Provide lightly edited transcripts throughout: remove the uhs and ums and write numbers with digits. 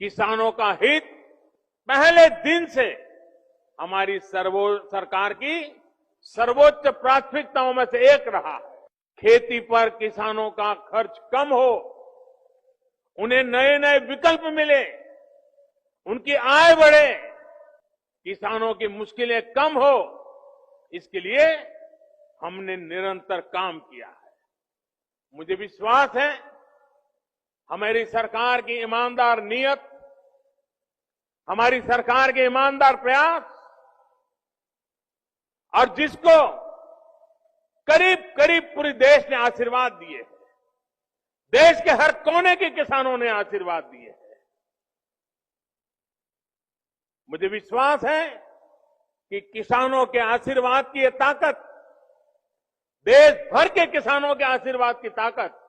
किसानों का हित पहले दिन से हमारी सरकार की सर्वोच्च प्राथमिकताओं में से एक रहा है। खेती पर किसानों का खर्च कम हो, उन्हें नए नए विकल्प मिले, उनकी आय बढ़े, किसानों की मुश्किलें कम हो, इसके लिए हमने निरंतर काम किया है। मुझे विश्वास है हमारी सरकार की ईमानदार नीयत, हमारी सरकार के ईमानदार प्रयास और जिसको करीब करीब पूरे देश ने आशीर्वाद दिए हैं, देश के हर कोने के किसानों ने आशीर्वाद दिए हैं। मुझे विश्वास है कि किसानों के आशीर्वाद की ये ताकत, देश भर के किसानों के आशीर्वाद की ताकत,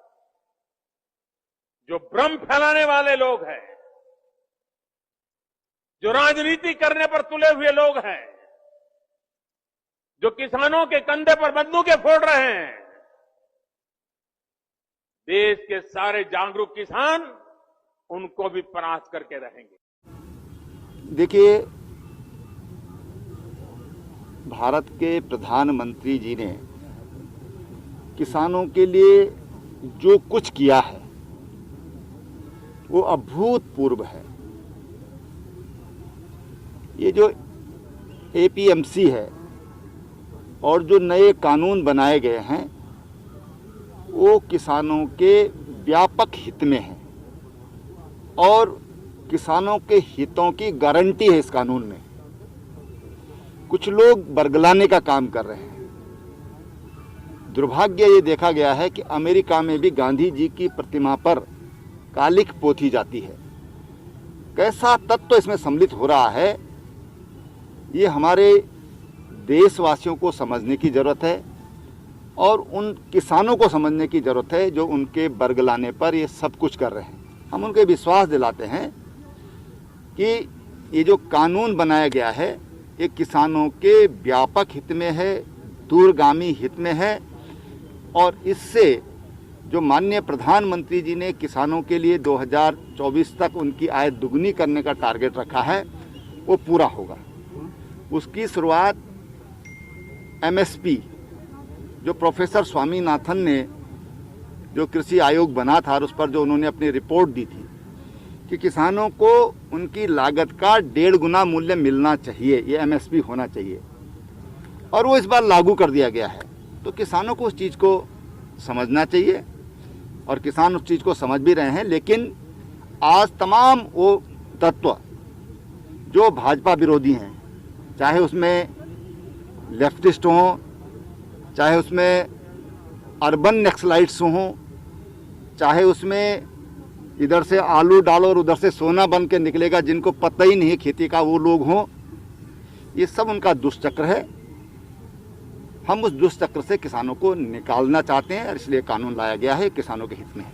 जो भ्रम फैलाने वाले लोग हैं, जो राजनीति करने पर तुले हुए लोग हैं, जो किसानों के कंधे पर बंदूकें फोड़ रहे हैं, देश के सारे जागरूक किसान उनको भी परास्त करके रहेंगे। देखिए, भारत के प्रधानमंत्री जी ने किसानों के लिए जो कुछ किया है वो अभूतपूर्व है। ये जो एपीएमसी है और जो नए कानून बनाए गए हैं वो किसानों के व्यापक हित में है और किसानों के हितों की गारंटी है इस कानून में। कुछ लोग बरगलाने का काम कर रहे हैं। दुर्भाग्य ये देखा गया है कि अमेरिका में भी गांधी जी की प्रतिमा पर कालिख पोती जाती है। कैसा तत्व इसमें सम्मिलित हो रहा है, ये हमारे देशवासियों को समझने की जरूरत है और उन किसानों को समझने की जरूरत है जो उनके बरगलाने पर ये सब कुछ कर रहे हैं। हम उनको विश्वास दिलाते हैं कि ये जो कानून बनाया गया है ये किसानों के व्यापक हित में है, दूरगामी हित में है और इससे जो माननीय प्रधानमंत्री जी ने किसानों के लिए 2024 तक उनकी आय दुगनी करने का टारगेट रखा है वो पूरा होगा। उसकी शुरुआत एमएसपी जो प्रोफेसर स्वामीनाथन ने जो कृषि आयोग बना था और उस पर जो उन्होंने अपनी रिपोर्ट दी थी कि किसानों को उनकी लागत का 1.5 गुना मूल्य मिलना चाहिए, ये एमएसपी होना चाहिए और वो इस बार लागू कर दिया गया है। तो किसानों को उस चीज़ को समझना चाहिए और किसान उस चीज़ को समझ भी रहे हैं। लेकिन आज तमाम वो तत्व जो भाजपा विरोधी हैं, चाहे उसमें लेफ्टिस्ट हों, चाहे उसमें अर्बन नक्सलाइट्स हों, चाहे उसमें इधर से आलू डालो और उधर से सोना बन के निकलेगा जिनको पता ही नहीं खेती का वो लोग हों, ये सब उनका दुष्चक्र है। हम उस दुष्चक्र से किसानों को निकालना चाहते हैं और इसलिए कानून लाया गया है, किसानों के हित में है।